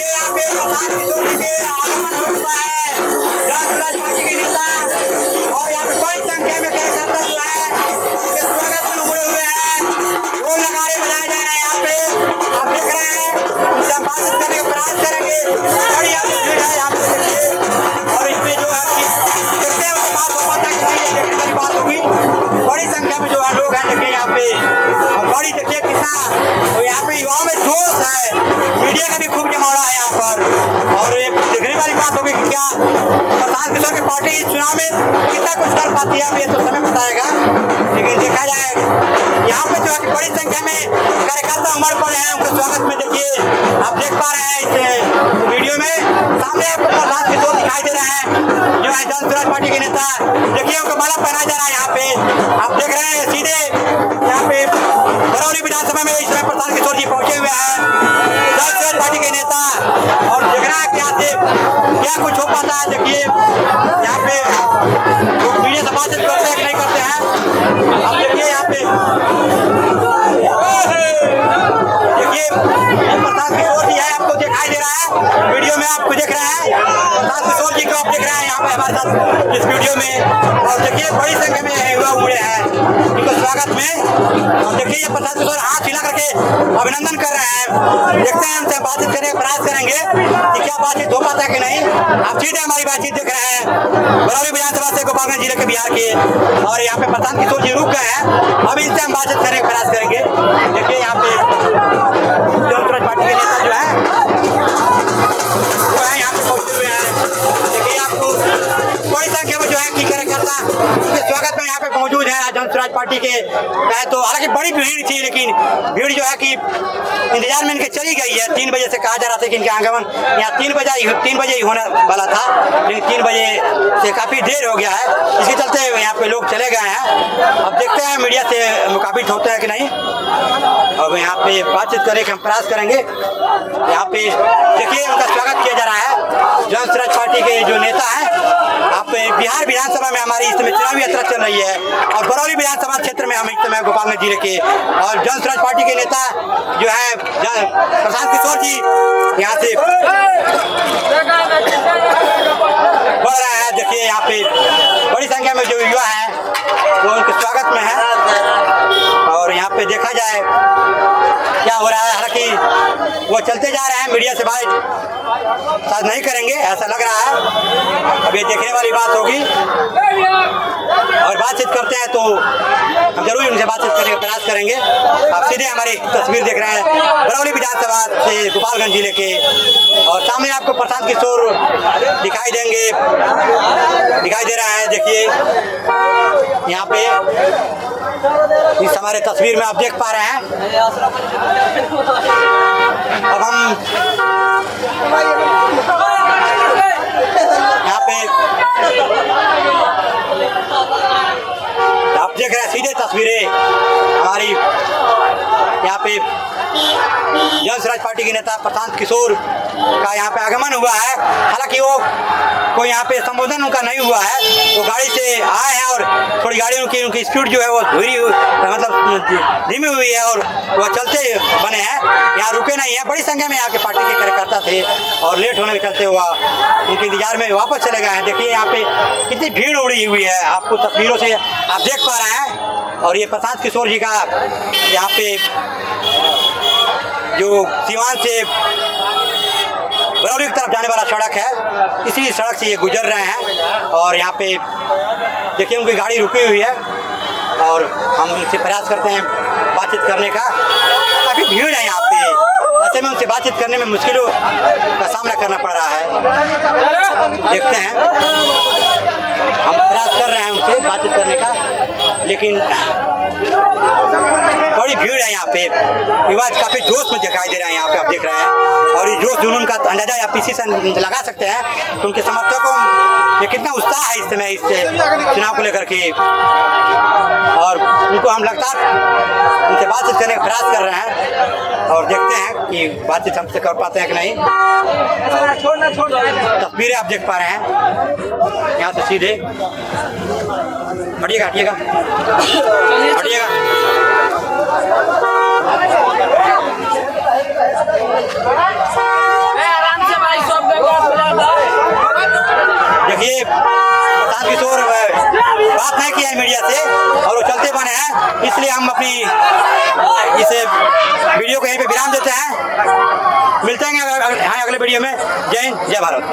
यहाँ पे प्रधान किशोर जी के आगमन हो चुका है, जन स्वराज पार्टी के नेता, और यहाँ पे बड़ी संख्या में कार्यकर्ता जो है उनके स्वागत में उमड़े हुए हैं। ढोल नगाड़े बजाए जा रहे हैं। यहाँ पे आप देख रहे हैं, उनसे हम बातचीत करने का प्रयास करेंगे। बड़ी भीड़ है यहाँ पे देखिए, और इसमें जो है देखते हैं उसके बाद पता कि नहीं देखने वाली बात होगी। बड़ी संख्या में जो है लोग हैं देखिए यहाँ पे, और बड़ी देखिए कितना, तो यहाँ पे युवाओं में जोश है, मीडिया का भी खूब जमावड़ा है यहाँ पर। और ये देखने वाली बात होगी कि क्या प्रधान किशोर की पार्टी इस चुनाव में कितना कुछ कर पाती है, अब ये तो समय बताएगा। लेकिन देखा जाए यहाँ पे जो है कि बड़ी संख्या में कार्यकर्ता उमड़ पड़े हैं उनके स्वागत में। देखिए आप देख पा रहे हैं इस वीडियो में, सामने आपको प्रधान किशोर दिखाई दे रहे हैं जो है जन स्वराज पार्टी के नेता। देखिए उनको माला पहनाया जा रहा है यहाँ पे, आप देख रहे हैं सीधे यहाँ पे बरौनी विधानसभा में इस समय प्रधान किशोर जी पहुंचे हुए हैं, जन स्वराज पार्टी के नेता। और देख रहे हैं क्या कुछ हो पाता है। देखिए यहाँ पे मीडिया से बातचीत करते हैं कि नहीं करते हैं, अब देखिए यहाँ पे देखिए प्रधान किशोर जी है, आपको दिखाई दे रहा है वीडियो में, आपको देख रहे हैं प्रधान किशोर जी को आप देख रहे हैं यहाँ पे हमारे साथ इस वीडियो में। और देखिए बड़ी संख्या में युवा उमड़े हैं इनको स्वागत में। और देखिए ये प्रधान किशोर हाथ हिला करके अभिनंदन कर रहे हैं। देखते हैं उनसे बातचीत करने का प्रयास करेंगे कि क्या बातचीत हो पाता है कि नहीं। आप सीधे हमारी बातचीत देख रहे हैं बरौनी विधानसभा से गोपालगंज जिले के बिहार के, और यहाँ पे प्रधान किशोर जी रुक गए हैं, अब इनसे हम बातचीत करने का प्रयास करेंगे। देखिए यहाँ पे जन स्वराज पार्टी के नेता जो है यहाँ पे पहुंचे हुए हैं। देखिए आपको बड़ी संख्या में जो है कि कार्यकर्ता उनके स्वागत में यहाँ पे मौजूद है जन स्वराज पार्टी के। तो हालांकि बड़ी भीड़ थी, लेकिन भीड़ जो है कि इंतजार में इनके चली गई है। 3 बजे से कहा जा रहा था कि इनके आगमन यहाँ 3 बजे ही होने वाला था, लेकिन 3 बजे से काफ़ी देर हो गया है, इसके चलते यहाँ पे लोग चले गए हैं। अब देखते हैं मीडिया से मुखाबित होते हैं कि नहीं। अब यहाँ पे बातचीत करने का हम प्रयास करेंगे। यहाँ पे देखिए उनका स्वागत किया जा रहा है, जन स्वराज पार्टी के जो नेता हैं। आप बिहार विधानसभा में हमारी इस समय चुनावी यात्रा चल रही है, और बरौनी विधानसभा क्षेत्र में हम इस समय गोपालगंज जिले के, और जन स्वराज पार्टी के नेता जो है प्रधान किशोर जी यहाँ से बढ़ रहे हैं। देखिए यहाँ पे बड़ी संख्या में जो युवा हैं वो उनके स्वागत में है, और यहाँ पे देखा जाए क्या हो रहा है। हालांकि वो चलते जा रहे हैं, मीडिया से बात शायद नहीं करेंगे ऐसा लग रहा है। अब ये देखने वाली बात होगी, और बातचीत करते हैं तो हम जरूर उनसे बातचीत करने का प्रयास करेंगे। आप सीधे हमारी तस्वीर देख रहे हैं बरौनी विधानसभा से गोपालगंज जिले के, और सामने आपको प्रधान किशोर दिखाई दे रहा है। देखिए यहाँ पे इस हमारे तस्वीर में आप देख पा रहे हैं। अब हम यहाँ पे आप देख रहे हैं सीधे तस्वीरें हमारी, यहाँ पे जन स्वराज पार्टी के नेता प्रशांत किशोर का यहाँ पे आगमन हुआ है। हालांकि वो कोई यहाँ पे संबोधन उनका नहीं हुआ है, वो गाड़ी से आए हैं, और थोड़ी गाड़ी उनकी स्पीड जो है वो मतलब धीमी हुई है, और वो चलते बने हैं, यहाँ रुके नहीं है। बड़ी संख्या में यहाँ के पार्टी के कार्यकर्ता थे, और लेट होने के चलते हुआ उनके इंतजार में वापस चले गए हैं। देखिए यहाँ पे कितनी भीड़ उड़ी हुई है, आपको तस्वीरों से आप देख पा रहे हैं। और ये प्रशांत किशोर जी का यहाँ पे जो सीवान से बरौनी की तरफ जाने वाला सड़क है, इसी सड़क से ये गुजर रहे हैं, और यहाँ पे देखिए उनकी गाड़ी रुकी हुई है, और हम उनसे प्रयास करते हैं बातचीत करने का। काफ़ी भीड़ है यहाँ पे, ऐसे में उनसे बातचीत करने में मुश्किलों का सामना करना पड़ रहा है। देखते हैं, हम प्रयास कर रहे हैं उनसे बातचीत करने का, लेकिन बड़ी भीड़ है यहाँ पे। युवा काफी जोश में दिखाई दे रहा है यहाँ पे, आप देख रहे हैं। और ये जोश जुनून का अंदाजा आप इसी से लगा सकते हैं तो उनके समर्थकों में कितना उत्साह है इस समय इस चुनाव को लेकर के। और उनको हम लगातार उनसे बातचीत करने का प्रयास कर रहे हैं, और देखते हैं कि बातचीत हमसे कर पाते हैं कि नहीं। तस्वीरें आप देख पा रहे हैं यहाँ से सीधे। हटिएगा हटिएगा हटिएगा। ये प्रशांत किशोर बात नहीं किया है मीडिया से और वो चलते बने हैं, इसलिए हम अपनी इस वीडियो को यहीं पे विराम देते हैं। मिलते हैं अगले वीडियो में। जय हिंद, जय भारत।